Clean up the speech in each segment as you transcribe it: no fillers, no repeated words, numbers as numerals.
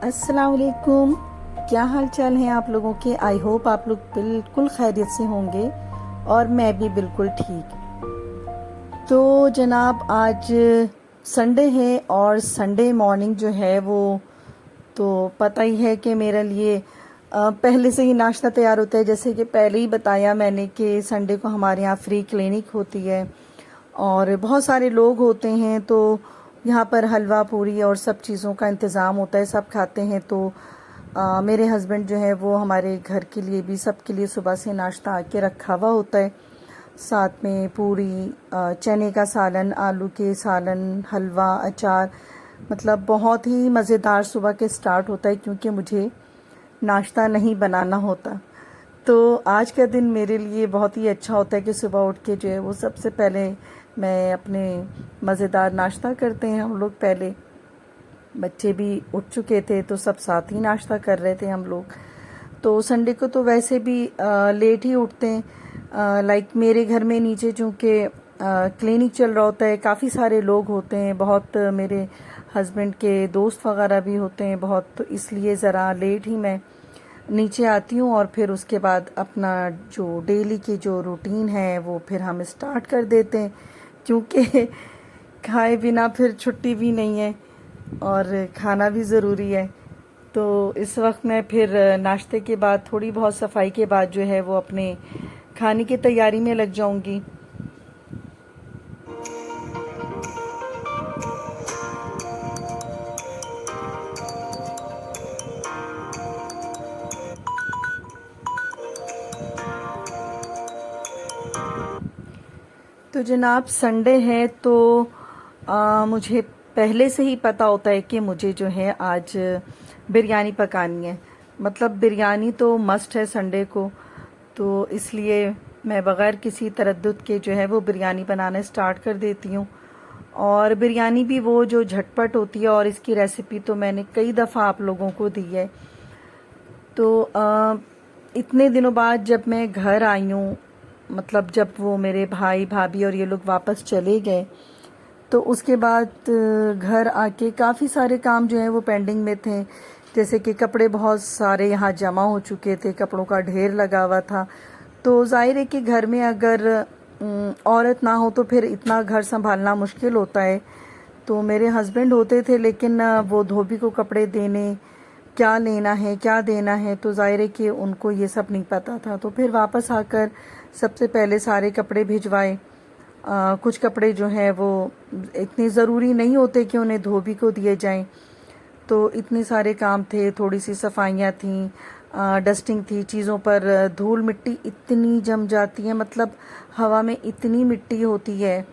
अस्सलाम वालेकुम। क्या हाल चाल है आप लोगों के। आई होप आप लोग बिल्कुल खैरियत से होंगे और मैं भी बिल्कुल ठीक। तो जनाब आज संडे है और संडे मॉर्निंग जो है वो तो पता ही है कि मेरे लिए पहले से ही नाश्ता तैयार होता है। जैसे कि पहले ही बताया मैंने कि संडे को हमारे यहाँ फ्री क्लिनिक होती है और बहुत सारे लोग होते हैं, तो यहाँ पर हलवा पूरी और सब चीज़ों का इंतज़ाम होता है, सब खाते हैं। तो मेरे हस्बैंड जो है वो हमारे घर के लिए भी सबके लिए सुबह से नाश्ता आके रखा हुआ होता है, साथ में पूरी, चने का सालन, आलू के सालन, हलवा, अचार। मतलब बहुत ही मज़ेदार सुबह के स्टार्ट होता है क्योंकि मुझे नाश्ता नहीं बनाना होता। तो आज का दिन मेरे लिए बहुत ही अच्छा होता है कि सुबह उठ के जो है वो सबसे पहले मैं अपने मज़ेदार नाश्ता करते हैं हम लोग। पहले बच्चे भी उठ चुके थे तो सब साथ ही नाश्ता कर रहे थे हम लोग। तो संडे को तो वैसे भी लेट ही उठते हैं। लाइक मेरे घर में नीचे चूँकि क्लिनिक चल रहा होता है, काफ़ी सारे लोग होते हैं, बहुत मेरे हस्बैंड के दोस्त वगैरह भी होते हैं बहुत, तो इसलिए ज़रा लेट ही मैं नीचे आती हूँ और फिर उसके बाद अपना जो डेली की जो रूटीन है वो फिर हम स्टार्ट कर देते हैं, क्योंकि खाए बिना फिर छुट्टी भी नहीं है और खाना भी ज़रूरी है। तो इस वक्त मैं फिर नाश्ते के बाद थोड़ी बहुत सफाई के बाद जो है वो अपने खाने की तैयारी में लग जाऊंगी। तो जनाब संडे है तो मुझे पहले से ही पता होता है कि मुझे जो है आज बिरयानी पकानी है। मतलब बिरयानी तो मस्ट है संडे को, तो इसलिए मैं बग़ैर किसी तरद्दुद के जो है वो बिरयानी बनाना स्टार्ट कर देती हूँ। और बिरयानी भी वो जो झटपट होती है, और इसकी रेसिपी तो मैंने कई दफ़ा आप लोगों को दी है। तो इतने दिनों बाद जब मैं घर आई हूँ, मतलब जब वो मेरे भाई भाभी और ये लोग वापस चले गए, तो उसके बाद घर आके काफ़ी सारे काम जो हैं वो पेंडिंग में थे। जैसे कि कपड़े बहुत सारे यहाँ जमा हो चुके थे, कपड़ों का ढेर लगा हुआ था। तो जाहिर है कि घर में अगर औरत ना हो तो फिर इतना घर संभालना मुश्किल होता है। तो मेरे हस्बैंड होते थे, लेकिन वो धोबी को कपड़े देने, क्या लेना है क्या देना है, तो ज़ाहिर है कि उनको ये सब नहीं पता था। तो फिर वापस आकर सबसे पहले सारे कपड़े भिजवाए। कुछ कपड़े जो हैं वो इतने ज़रूरी नहीं होते कि उन्हें धोबी को दिए जाएं, तो इतने सारे काम थे। थोड़ी सी सफाइयाँ थीं, डस्टिंग थी, चीज़ों पर धूल मिट्टी इतनी जम जाती है, मतलब हवा में इतनी मिट्टी होती है,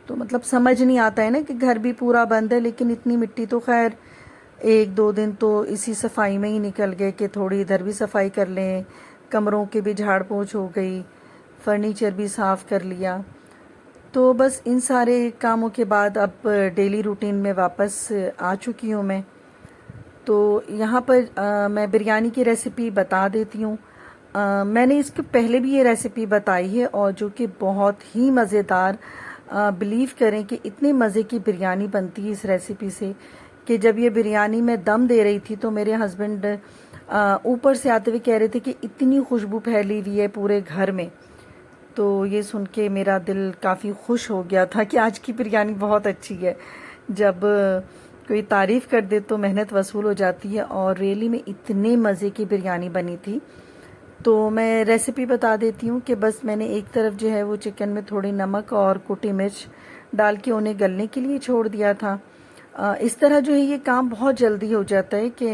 तो मतलब समझ नहीं आता है ना कि घर भी पूरा बंद है लेकिन इतनी मिट्टी। तो खैर एक दो दिन तो इसी सफाई में ही निकल गए कि थोड़ी इधर भी सफाई कर लें, कमरों की भी झाड़ पोंछ हो गई, फर्नीचर भी साफ़ कर लिया। तो बस इन सारे कामों के बाद अब डेली रूटीन में वापस आ चुकी हूँ मैं। तो यहाँ पर मैं बिरयानी की रेसिपी बता देती हूँ। मैंने इसके पहले भी ये रेसिपी बताई है और जो कि बहुत ही मज़ेदार, बिलीव करें कि इतनी मज़े की बिरयानी बनती है इस रेसिपी से कि जब ये बिरयानी मैं दम दे रही थी तो मेरे हस्बैंड ऊपर से आते हुए कह रहे थे कि इतनी खुशबू फैली हुई है पूरे घर में। तो ये सुन के मेरा दिल काफ़ी खुश हो गया था कि आज की बिरयानी बहुत अच्छी है। जब कोई तारीफ़ कर दे तो मेहनत वसूल हो जाती है, और रियली में इतने मज़े की बिरयानी बनी थी। तो मैं रेसिपी बता देती हूँ कि बस मैंने एक तरफ जो है वो चिकन में थोड़ी नमक और कुटी मिर्च डाल के उन्हें गलने के लिए छोड़ दिया था। इस तरह जो है ये काम बहुत जल्दी हो जाता है कि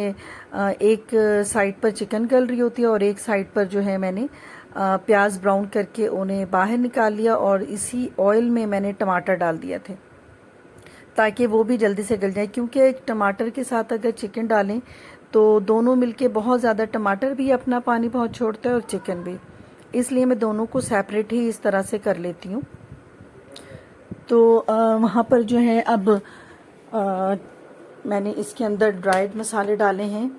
एक साइड पर चिकन गल रही होती है और एक साइड पर जो है मैंने प्याज ब्राउन करके उन्हें बाहर निकाल लिया, और इसी ऑयल में मैंने टमाटर डाल दिया थे ताकि वो भी जल्दी से गल जाए। क्योंकि एक टमाटर के साथ अगर चिकन डालें तो दोनों मिलके बहुत ज़्यादा, टमाटर भी अपना पानी बहुत छोड़ता है और चिकन भी, इसलिए मैं दोनों को सेपरेट ही इस तरह से कर लेती हूँ। तो वहाँ पर जो है अब मैंने इसके अंदर ड्राइड मसाले डाले हैं।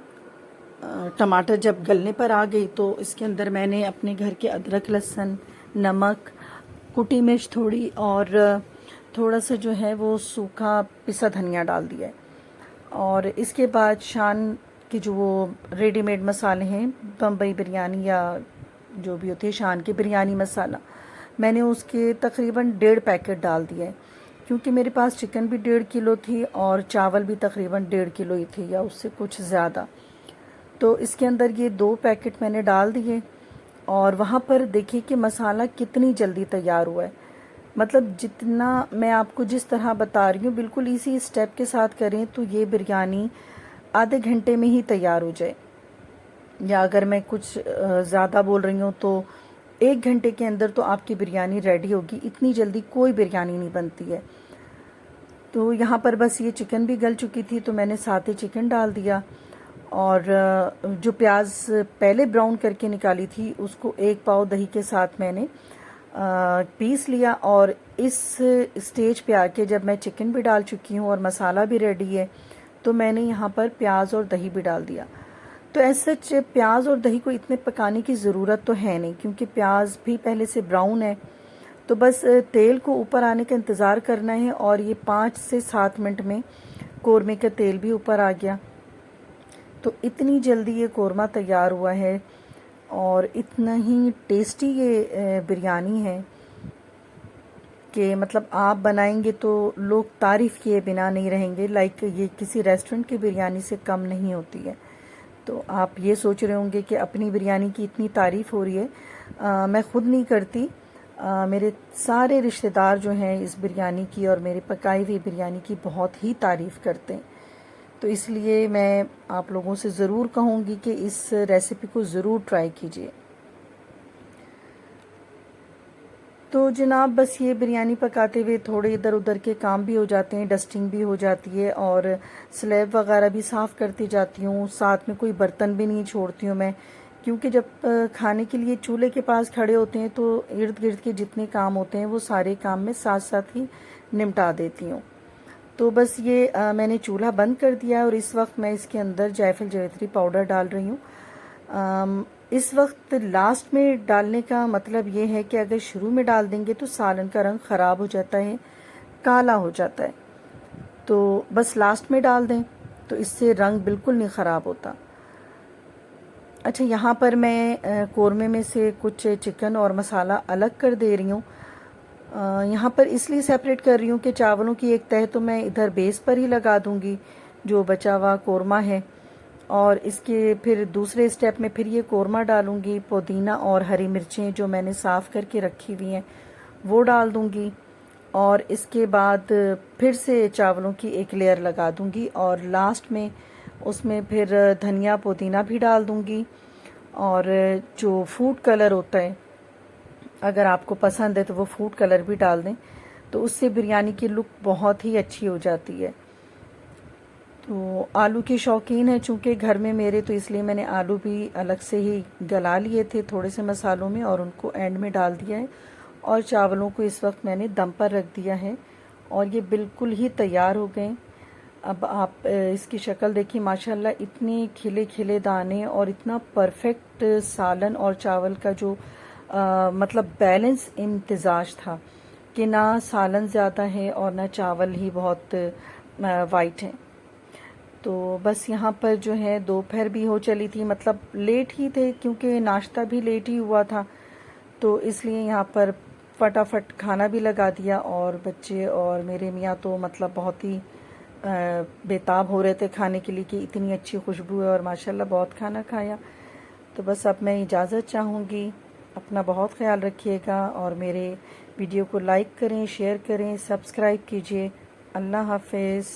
टमाटर जब गलने पर आ गई तो इसके अंदर मैंने अपने घर के अदरक, लहसुन, नमक, कुटी मिर्च थोड़ी और थोड़ा सा जो है वो सूखा पिसा धनिया डाल दिया है। और इसके बाद शान के जो वो रेडीमेड मसाले हैं, बम्बई बिरयानी या जो भी होती है शान की बिरयानी मसाला, मैंने उसके तकरीबन 1.5 पैकेट डाल दिए, क्योंकि मेरे पास चिकन भी 1.5 किलो थी और चावल भी तकरीबन 1.5 किलो ही थी या उससे कुछ ज़्यादा। तो इसके अंदर ये 2 पैकेट मैंने डाल दिए और वहाँ पर देखिए कि मसाला कितनी जल्दी तैयार हुआ है। मतलब जितना मैं आपको जिस तरह बता रही हूँ बिल्कुल इसी स्टेप के साथ करें तो ये बिरयानी आधे घंटे में ही तैयार हो जाए, या अगर मैं कुछ ज़्यादा बोल रही हूँ तो 1 घंटे के अंदर तो आपकी बिरयानी रेडी होगी। इतनी जल्दी कोई बिरयानी नहीं बनती है। तो यहाँ पर बस ये चिकन भी गल चुकी थी तो मैंने साथ ही चिकन डाल दिया, और जो प्याज पहले ब्राउन करके निकाली थी उसको 1 पाव दही के साथ मैंने पीस लिया। और इस स्टेज पे आके जब मैं चिकन भी डाल चुकी हूँ और मसाला भी रेडी है तो मैंने यहाँ पर प्याज और दही भी डाल दिया। तो ऐसे प्याज और दही को इतने पकाने की ज़रूरत तो है नहीं, क्योंकि प्याज भी पहले से ब्राउन है। तो बस तेल को ऊपर आने का इंतज़ार करना है, और ये 5 से 7 मिनट में कौरमे का तेल भी ऊपर आ गया। तो इतनी जल्दी ये कौरमा तैयार हुआ है और इतना ही टेस्टी ये बिरयानी है कि मतलब आप बनाएंगे तो लोग तारीफ़ किए बिना नहीं रहेंगे। लाइक ये किसी रेस्टोरेंट की बिरयानी से कम नहीं होती है। तो आप ये सोच रहे होंगे कि अपनी बिरयानी की इतनी तारीफ़ हो रही है। मैं ख़ुद नहीं करती, मेरे सारे रिश्तेदार जो हैं इस बिरयानी की और मेरी पकाई हुई बिरयानी की बहुत ही तारीफ़ करते हैं। तो इसलिए मैं आप लोगों से ज़रूर कहूँगी कि इस रेसिपी को ज़रूर ट्राई कीजिए। तो जनाब बस ये बिरयानी पकाते हुए थोड़े इधर उधर के काम भी हो जाते हैं, डस्टिंग भी हो जाती है और स्लैब वगैरह भी साफ़ करती जाती हूँ। साथ में कोई बर्तन भी नहीं छोड़ती हूँ मैं, क्योंकि जब खाने के लिए चूल्हे के पास खड़े होते हैं तो इर्द गिर्द के जितने काम होते हैं वो सारे काम मैं साथ साथ ही निपटा देती हूँ। तो बस ये मैंने चूल्हा बंद कर दिया है और इस वक्त मैं इसके अंदर जायफल जावित्री पाउडर डाल रही हूँ। इस वक्त लास्ट में डालने का मतलब ये है कि अगर शुरू में डाल देंगे तो सालन का रंग ख़राब हो जाता है, काला हो जाता है। तो बस लास्ट में डाल दें तो इससे रंग बिल्कुल नहीं ख़राब होता। अच्छा, यहाँ पर मैं कौरमे में से कुछ चिकन और मसाला अलग कर दे रही हूँ। यहाँ पर इसलिए सेपरेट कर रही हूँ कि चावलों की एक तह तो मैं इधर बेस पर ही लगा दूँगी जो बचा हुआ कौरमा है, और इसके फिर दूसरे स्टेप में फिर ये कौरमा डालूँगी। पुदीना और हरी मिर्चें जो मैंने साफ़ करके रखी हुई हैं वो डाल दूँगी, और इसके बाद फिर से चावलों की एक लेयर लगा दूँगी, और लास्ट में उसमें फिर धनिया पुदीना भी डाल दूँगी। और जो फूड कलर होता है अगर आपको पसंद है तो वो फूड कलर भी डाल दें, तो उससे बिरयानी की लुक बहुत ही अच्छी हो जाती है। तो आलू की शौकीन है चूँकि घर में मेरे, तो इसलिए मैंने आलू भी अलग से ही गला लिए थे थोड़े से मसालों में और उनको एंड में डाल दिया है। और चावलों को इस वक्त मैंने दम पर रख दिया है और ये बिल्कुल ही तैयार हो गए। अब आप इसकी शक्ल देखिए, माशाल्लाह इतने खिले खिले दाने और इतना परफेक्ट सालन और चावल का जो मतलब बैलेंस इम्तिजाज था कि ना सालन ज़्यादा है और ना चावल ही बहुत वाइट है। तो बस यहाँ पर जो है दोपहर भी हो चली थी, मतलब लेट ही थे क्योंकि नाश्ता भी लेट ही हुआ था, तो इसलिए यहाँ पर फटाफट खाना भी लगा दिया। और बच्चे और मेरे मियाँ तो मतलब बहुत ही बेताब हो रहे थे खाने के लिए कि इतनी अच्छी खुशबू है, और माशाल्लाह बहुत खाना खाया। तो बस अब मैं इजाज़त चाहूँगी। अपना बहुत ख्याल रखिएगा और मेरे वीडियो को लाइक करें, शेयर करें, सब्सक्राइब कीजिए। अल्लाह हाफिज़।